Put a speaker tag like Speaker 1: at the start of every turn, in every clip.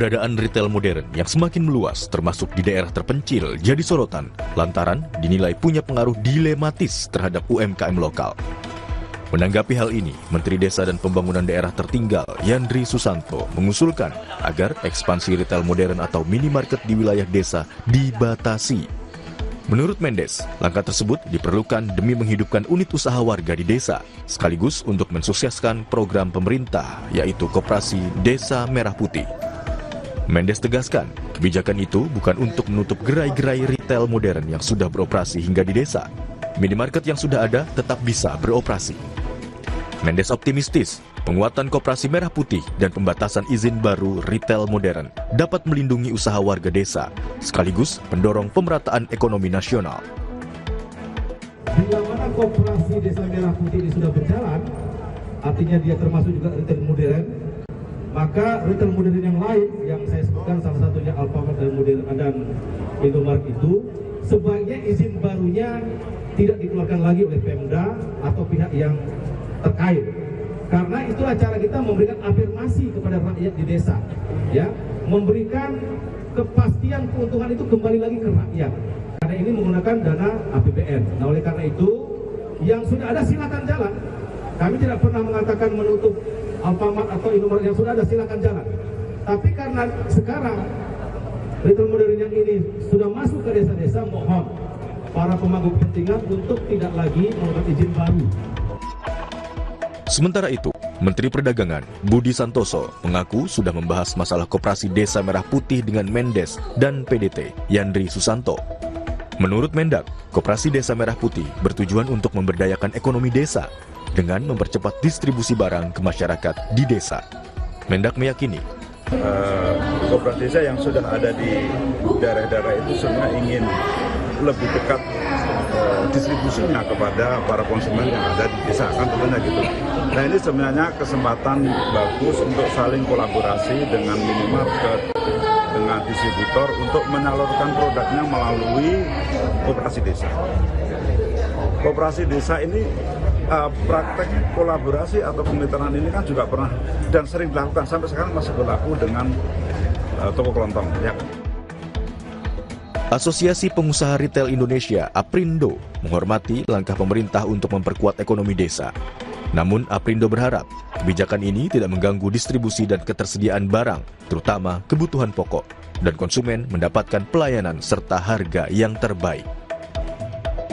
Speaker 1: Keberadaan retail modern yang semakin meluas termasuk di daerah terpencil jadi sorotan lantaran dinilai punya pengaruh dilematis terhadap UMKM lokal. Menanggapi hal ini, Menteri Desa dan Pembangunan Daerah Tertinggal Yandri Susanto mengusulkan agar ekspansi retail modern atau minimarket di wilayah desa dibatasi. Menurut Mendes, langkah tersebut diperlukan demi menghidupkan unit usaha warga di desa, sekaligus untuk mensukseskan program pemerintah, yaitu Koperasi Desa Merah Putih. Mendes tegaskan, kebijakan itu bukan untuk menutup gerai-gerai retail modern yang sudah beroperasi hingga di desa. Minimarket yang sudah ada tetap bisa beroperasi. Mendes optimistis, penguatan Koperasi Merah Putih dan pembatasan izin baru retail modern dapat melindungi usaha warga desa, sekaligus mendorong pemerataan ekonomi nasional.
Speaker 2: Bila mana Koperasi Desa Merah Putih ini sudah berjalan, artinya dia termasuk juga retail modern, maka retail modern yang lain yang saya sebutkan salah satunya Alfamart dan Indomaret itu, sebaiknya izin barunya tidak dikeluarkan lagi oleh Pemda atau pihak yang terkait, karena itulah cara kita memberikan afirmasi kepada rakyat di desa, ya, memberikan kepastian keuntungan itu kembali lagi ke rakyat, karena ini menggunakan dana APBN. Nah, oleh karena itu yang sudah ada silakan jalan. Kami tidak pernah mengatakan menutup Alfamart atau Indomaret yang sudah ada silakan jalan, tapi karena sekarang retail modern yang ini sudah masuk ke desa-desa, mohon para pemangku kepentingan untuk tidak lagi mengeluarkan izin baru.
Speaker 1: Sementara itu, Menteri Perdagangan Budi Santoso mengaku sudah membahas masalah Koperasi Desa Merah Putih dengan Mendes dan PDT Yandri Susanto. Menurut Mendak, Koperasi Desa Merah Putih bertujuan untuk memberdayakan ekonomi desa dengan mempercepat distribusi barang ke masyarakat di desa. Mendak meyakini
Speaker 3: koperasi desa yang sudah ada di daerah-daerah itu semua ingin lebih dekat distribusinya kepada para konsumen yang ada di desa, kan tentunya gitu. Nah, ini sebenarnya kesempatan bagus untuk saling kolaborasi dengan minimarket, dengan distributor untuk menyalurkan produknya melalui koperasi desa. Koperasi desa ini praktek kolaborasi atau kemitraan ini kan juga pernah dan sering dilakukan sampai sekarang masih berlaku dengan toko kelontong, ya.
Speaker 1: Asosiasi Pengusaha Retail Indonesia (Aprindo) menghormati langkah pemerintah untuk memperkuat ekonomi desa. Namun Aprindo berharap kebijakan ini tidak mengganggu distribusi dan ketersediaan barang, terutama kebutuhan pokok, dan konsumen mendapatkan pelayanan serta harga yang terbaik.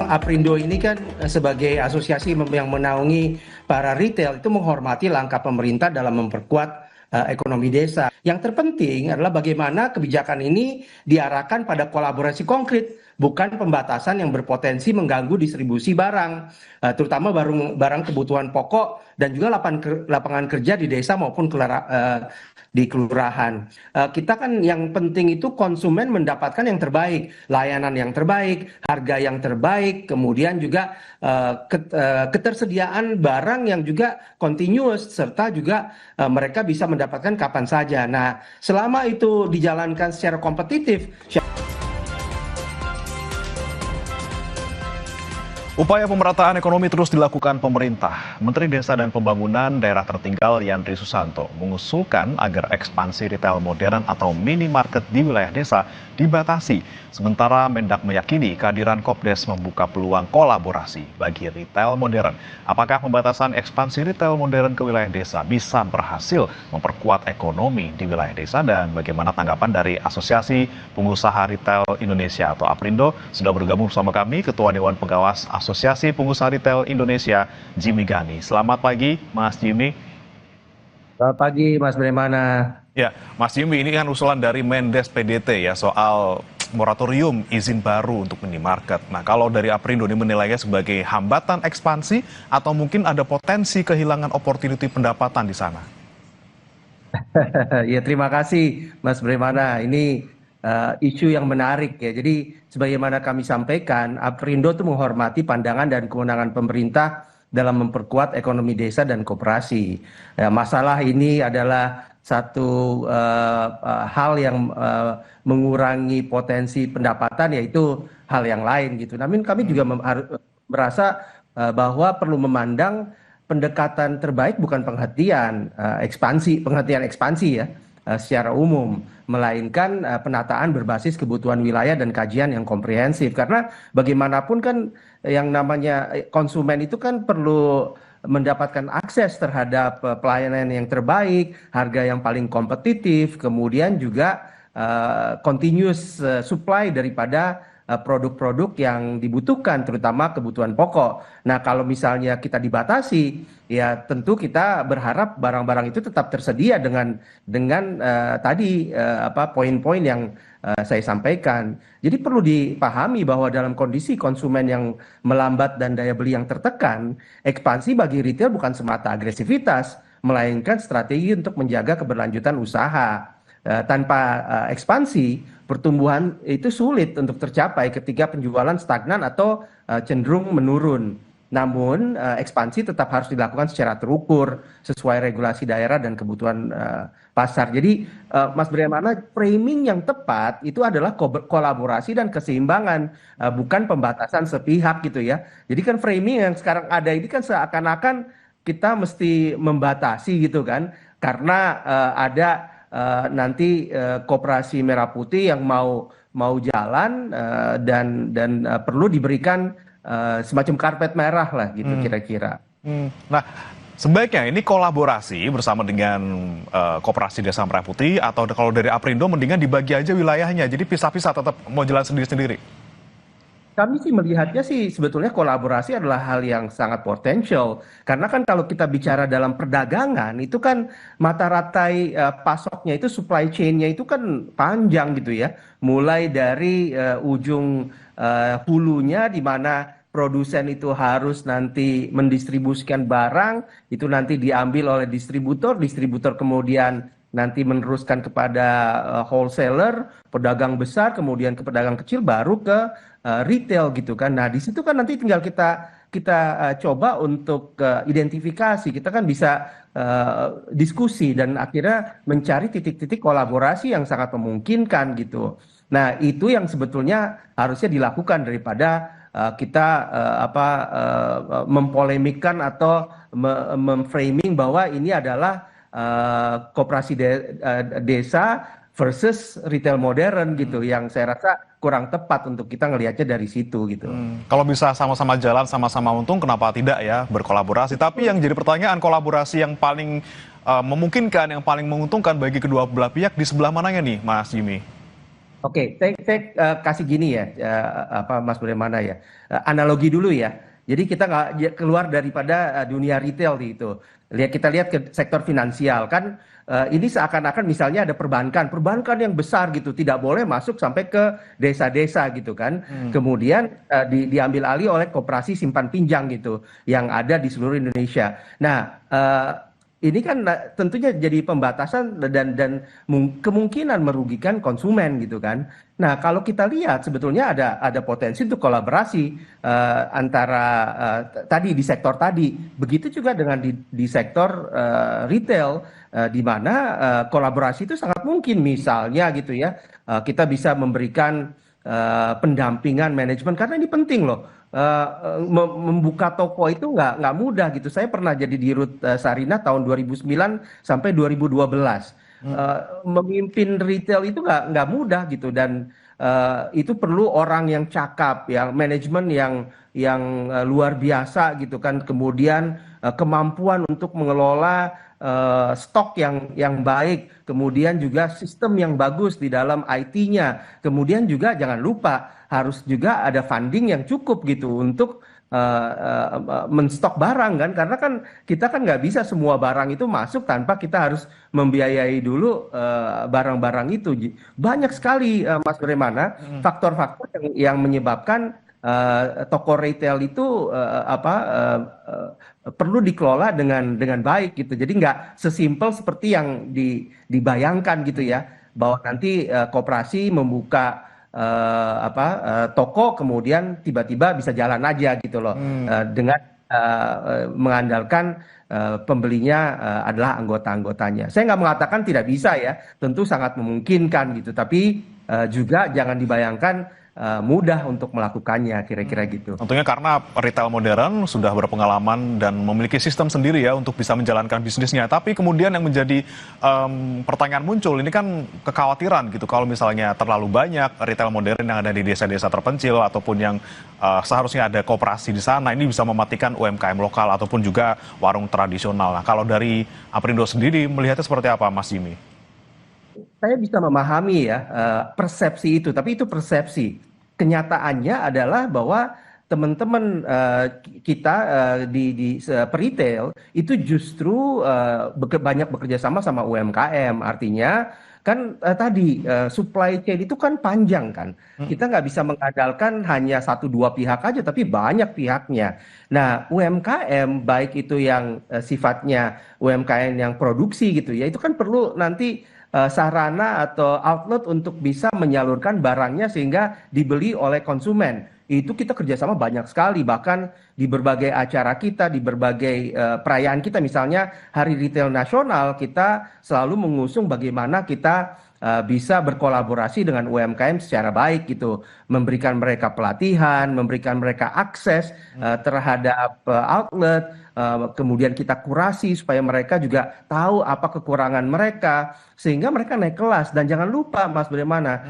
Speaker 4: Aprindo ini kan sebagai asosiasi yang menaungi para retail itu menghormati langkah pemerintah dalam memperkuat ekonomi desa. Yang terpenting adalah bagaimana kebijakan ini diarahkan pada kolaborasi konkret, bukan pembatasan yang berpotensi mengganggu distribusi barang, terutama barang kebutuhan pokok dan juga lapangan kerja di desa maupun di kelurahan. Kita kan yang penting itu konsumen mendapatkan yang terbaik, layanan yang terbaik, harga yang terbaik, kemudian juga ketersediaan barang yang juga continuous, serta juga mereka bisa mendapatkan kapan saja. Nah, selama itu dijalankan secara kompetitif.
Speaker 5: Upaya pemerataan ekonomi terus dilakukan pemerintah. Menteri Desa dan Pembangunan Daerah Tertinggal Yandri Susanto mengusulkan agar ekspansi retail modern atau minimarket di wilayah desa dibatasi. Sementara Mendak meyakini kehadiran Kopdes membuka peluang kolaborasi bagi retail modern. Apakah pembatasan ekspansi retail modern ke wilayah desa bisa berhasil memperkuat ekonomi di wilayah desa, dan bagaimana tanggapan dari Asosiasi Pengusaha Retail Indonesia atau Aprindo? Sudah bergabung bersama kami Ketua Dewan Pengawas Asosiasi Pengusaha Retail Indonesia, Jimmy Gani. Selamat pagi, Mas Jimmy.
Speaker 4: Selamat pagi, Mas Bremana.
Speaker 5: Ya, Mas Jimmy, ini kan usulan dari Mendes PDT ya soal moratorium izin baru untuk minimarket. Nah, kalau dari Aprindo ini menilainya sebagai hambatan ekspansi atau mungkin ada potensi kehilangan opportunity pendapatan di sana?
Speaker 4: Ya, terima kasih, Mas Bremana. Ini isu yang menarik ya. Jadi sebagaimana kami sampaikan, Aprindo itu menghormati pandangan dan kewenangan pemerintah dalam memperkuat ekonomi desa dan koperasi. Masalah ini adalah satu hal yang mengurangi potensi pendapatan, yaitu hal yang lain gitu. Namun kami juga merasa bahwa perlu memandang pendekatan terbaik bukan penghentian ekspansi ya, secara umum, melainkan penataan berbasis kebutuhan wilayah dan kajian yang komprehensif. Karena bagaimanapun kan yang namanya konsumen itu kan perlu mendapatkan akses terhadap pelayanan yang terbaik, harga yang paling kompetitif, kemudian juga continuous supply daripada produk-produk yang dibutuhkan, terutama kebutuhan pokok. Nah, kalau misalnya kita dibatasi, ya tentu kita berharap barang-barang itu tetap tersedia dengan tadi poin-poin yang saya sampaikan. Jadi perlu dipahami bahwa dalam kondisi konsumen yang melambat dan daya beli yang tertekan, ekspansi bagi retail bukan semata agresivitas, melainkan strategi untuk menjaga keberlanjutan usaha. Tanpa ekspansi, pertumbuhan itu sulit untuk tercapai ketika penjualan stagnan atau cenderung menurun. Namun, ekspansi tetap harus dilakukan secara terukur, sesuai regulasi daerah dan kebutuhan pasar. Jadi, Mas Bremana, framing yang tepat itu adalah kolaborasi dan keseimbangan, bukan pembatasan sepihak gitu ya. Jadi kan framing yang sekarang ada ini kan seakan-akan kita mesti membatasi gitu kan, karena ada nanti Koperasi Merah Putih yang mau jalan dan perlu diberikan semacam karpet merah lah gitu kira-kira.
Speaker 5: Nah, sebaiknya ini kolaborasi bersama dengan Koperasi Desa Merah Putih, atau kalau dari Aprindo mendingan dibagi aja wilayahnya, jadi pisah-pisah tetap mau jalan sendiri-sendiri.
Speaker 4: Kami sih melihatnya sih sebetulnya kolaborasi adalah hal yang sangat potensial. Karena kan kalau kita bicara dalam perdagangan itu kan mata rantai pasoknya itu, supply chain-nya itu kan panjang gitu ya. Mulai dari ujung hulunya di mana produsen itu harus nanti mendistribusikan barang, itu nanti diambil oleh distributor, distributor kemudian nanti meneruskan kepada wholesaler, pedagang besar, kemudian ke pedagang kecil, baru ke retail gitu kan. Nah, di situ kan nanti tinggal kita coba untuk identifikasi. Kita kan bisa diskusi dan akhirnya mencari titik-titik kolaborasi yang sangat memungkinkan gitu. Nah, itu yang sebetulnya harusnya dilakukan daripada kita mempolemikkan atau memframing bahwa ini adalah koperasi desa versus retail modern gitu, yang saya rasa kurang tepat untuk kita ngelihatnya dari situ gitu.
Speaker 5: Kalau bisa sama-sama jalan, sama-sama untung, kenapa tidak ya berkolaborasi? Tapi yang jadi pertanyaan, kolaborasi yang paling memungkinkan, yang paling menguntungkan bagi kedua belah pihak di sebelah mananya nih, Mas Jimmy?
Speaker 4: Oke, saya kasih gini ya, Mas Bremana ya, analogi dulu ya. Jadi kita nggak keluar daripada dunia retail itu. Kita lihat ke sektor finansial kan, ini seakan-akan misalnya ada perbankan yang besar gitu, tidak boleh masuk sampai ke desa-desa gitu kan. Kemudian diambil alih oleh koperasi simpan pinjam gitu yang ada di seluruh Indonesia. Nah, ini kan tentunya jadi pembatasan dan kemungkinan merugikan konsumen gitu kan. Nah, kalau kita lihat sebetulnya ada potensi untuk kolaborasi antara tadi di sektor tadi. Begitu juga dengan di sektor retail, di mana kolaborasi itu sangat mungkin. Misalnya gitu ya, kita bisa memberikan pendampingan manajemen, karena ini penting loh. Membuka toko itu nggak mudah gitu. Saya pernah jadi dirut Sarinah tahun 2009 sampai 2012. Memimpin retail itu nggak mudah gitu, dan itu perlu orang yang cakap, yang manajemen yang luar biasa gitu kan. Kemudian kemampuan untuk mengelola stok yang baik, kemudian juga sistem yang bagus di dalam IT-nya. Kemudian juga jangan lupa harus juga ada funding yang cukup gitu untuk menstok barang kan, karena kan kita kan nggak bisa semua barang itu masuk tanpa kita harus membiayai dulu barang-barang itu. Banyak sekali Mas Bremana faktor-faktor yang menyebabkan toko retail itu perlu dikelola dengan baik gitu. Jadi nggak sesimpel seperti yang dibayangkan gitu ya, bahwa nanti koperasi membuka toko kemudian tiba-tiba bisa jalan aja gitu loh, dengan mengandalkan pembelinya adalah anggota-anggotanya. Saya nggak mengatakan tidak bisa ya, tentu sangat memungkinkan gitu, tapi juga jangan dibayangkan mudah untuk melakukannya, kira-kira gitu.
Speaker 5: Tentunya karena retail modern sudah berpengalaman dan memiliki sistem sendiri ya untuk bisa menjalankan bisnisnya. Tapi kemudian yang menjadi pertanyaan muncul, ini kan kekhawatiran gitu kalau misalnya terlalu banyak retail modern yang ada di desa-desa terpencil ataupun yang seharusnya ada koperasi di sana, ini bisa mematikan UMKM lokal ataupun juga warung tradisional. Nah, kalau dari Aprindo sendiri melihatnya seperti apa, Mas Jimmy?
Speaker 4: Saya bisa memahami ya persepsi itu, tapi itu persepsi. Kenyataannya adalah bahwa teman-teman kita di retail itu justru banyak bekerja sama UMKM. Artinya kan tadi supply chain itu kan panjang kan. Kita nggak bisa mengandalkan hanya 1-2 pihak aja, tapi banyak pihaknya. Nah, UMKM baik itu yang sifatnya UMKM yang produksi gitu ya, itu kan perlu nanti sarana atau outlet untuk bisa menyalurkan barangnya sehingga dibeli oleh konsumen. Itu kita kerjasama banyak sekali, bahkan di berbagai acara kita, di berbagai perayaan kita, misalnya Hari Retail Nasional, kita selalu mengusung bagaimana kita bisa berkolaborasi dengan UMKM secara baik gitu, memberikan mereka pelatihan, memberikan mereka akses terhadap outlet, kemudian kita kurasi supaya mereka juga tahu apa kekurangan mereka sehingga mereka naik kelas. Dan jangan lupa Mas, bagaimana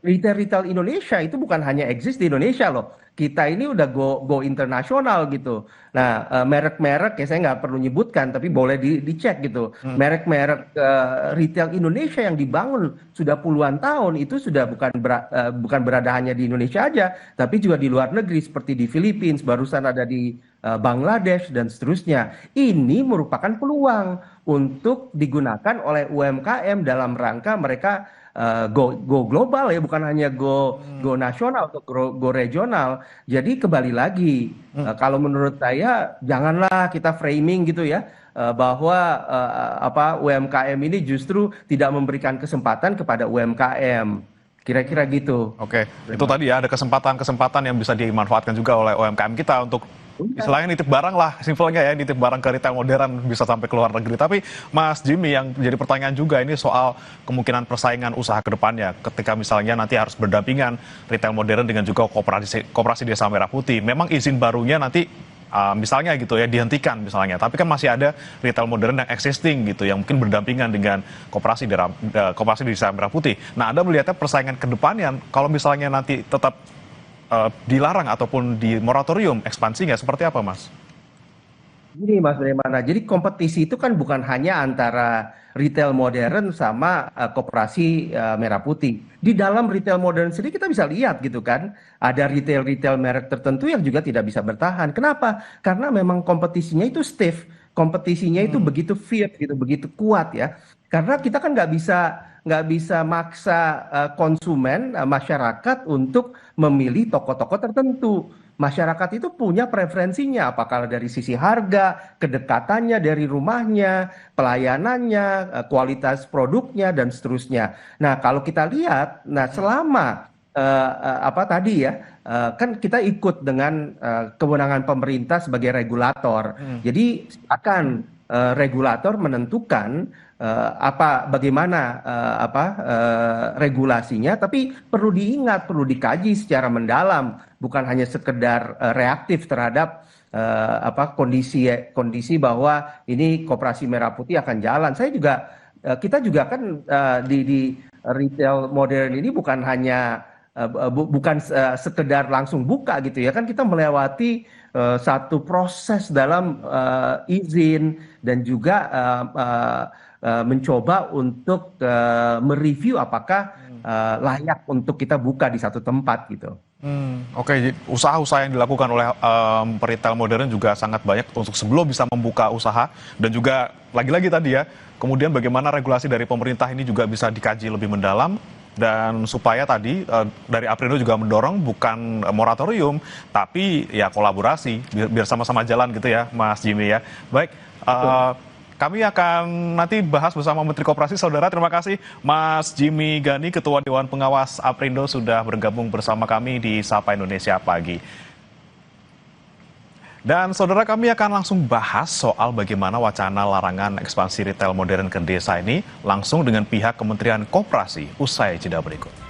Speaker 4: retail Indonesia itu bukan hanya eksis di Indonesia loh. Kita ini udah go internasional gitu. Nah, merek-merek ya saya nggak perlu nyebutkan, tapi boleh dicek gitu. Merek-merek retail Indonesia yang dibangun sudah puluhan tahun itu sudah bukan berada hanya di Indonesia aja, tapi juga di luar negeri seperti di Filipina, barusan ada di Bangladesh dan seterusnya. Ini merupakan peluang untuk digunakan oleh UMKM dalam rangka mereka go global ya, bukan hanya go nasional atau go regional. Jadi kembali lagi, kalau menurut saya janganlah kita framing gitu ya, bahwa UMKM ini justru tidak memberikan kesempatan kepada UMKM. Kira-kira gitu.
Speaker 5: Oke, itu tadi ya ada kesempatan-kesempatan yang bisa dimanfaatkan juga oleh UMKM kita untuk istilahnya nitip barang lah, simpelnya ya, nitip barang ke retail modern bisa sampai ke luar negeri. Tapi Mas Jimmy, yang jadi pertanyaan juga ini soal kemungkinan persaingan usaha ke depannya ketika misalnya nanti harus berdampingan retail modern dengan juga koperasi Desa Merah Putih. Memang izin barunya nanti misalnya gitu ya dihentikan misalnya, tapi kan masih ada retail modern yang existing gitu yang mungkin berdampingan dengan koperasi Desa Merah Putih. Nah, Anda melihatnya persaingan ke depannya kalau misalnya nanti tetap dilarang ataupun di moratorium ekspansinya seperti apa, Mas?
Speaker 4: Gini Mas, bagaimana? Jadi kompetisi itu kan bukan hanya antara retail modern sama koperasi Merah Putih. Di dalam retail modern sendiri kita bisa lihat gitu kan, ada retail merek tertentu yang juga tidak bisa bertahan. Kenapa? Karena memang kompetisinya itu stiff, kompetisinya itu begitu fierce gitu, begitu kuat ya. Karena kita kan nggak bisa maksa konsumen, masyarakat untuk memilih toko-toko tertentu. Masyarakat itu punya preferensinya, apakah dari sisi harga, kedekatannya dari rumahnya, pelayanannya, kualitas produknya, dan seterusnya. Nah, kalau kita lihat, nah selama kan kita ikut dengan kewenangan pemerintah sebagai regulator. Jadi akan regulator menentukan bagaimana regulasinya, tapi perlu diingat, perlu dikaji secara mendalam, bukan hanya sekedar reaktif terhadap kondisi bahwa ini koperasi Merah Putih akan jalan. Kita juga kan di retail modern ini bukan hanya sekedar langsung buka gitu ya, kan kita melewati satu proses dalam izin dan juga mencoba untuk mereview apakah layak untuk kita buka di satu tempat gitu.
Speaker 5: Oke, usaha-usaha yang dilakukan oleh retail modern juga sangat banyak untuk sebelum bisa membuka usaha, dan juga lagi-lagi tadi ya, kemudian bagaimana regulasi dari pemerintah ini juga bisa dikaji lebih mendalam. Dan supaya tadi dari Aprindo juga mendorong bukan moratorium, tapi ya kolaborasi, biar sama-sama jalan gitu ya, Mas Jimmy ya. Baik, kami akan nanti bahas bersama Menteri Koperasi. Saudara, terima kasih Mas Jimmy Gani, Ketua Dewan Pengawas Aprindo, sudah bergabung bersama kami di Sapa Indonesia Pagi. Dan saudara, kami akan langsung bahas soal bagaimana wacana larangan ekspansi retail modern ke desa ini langsung dengan pihak Kementerian Koperasi usai jeda berikut.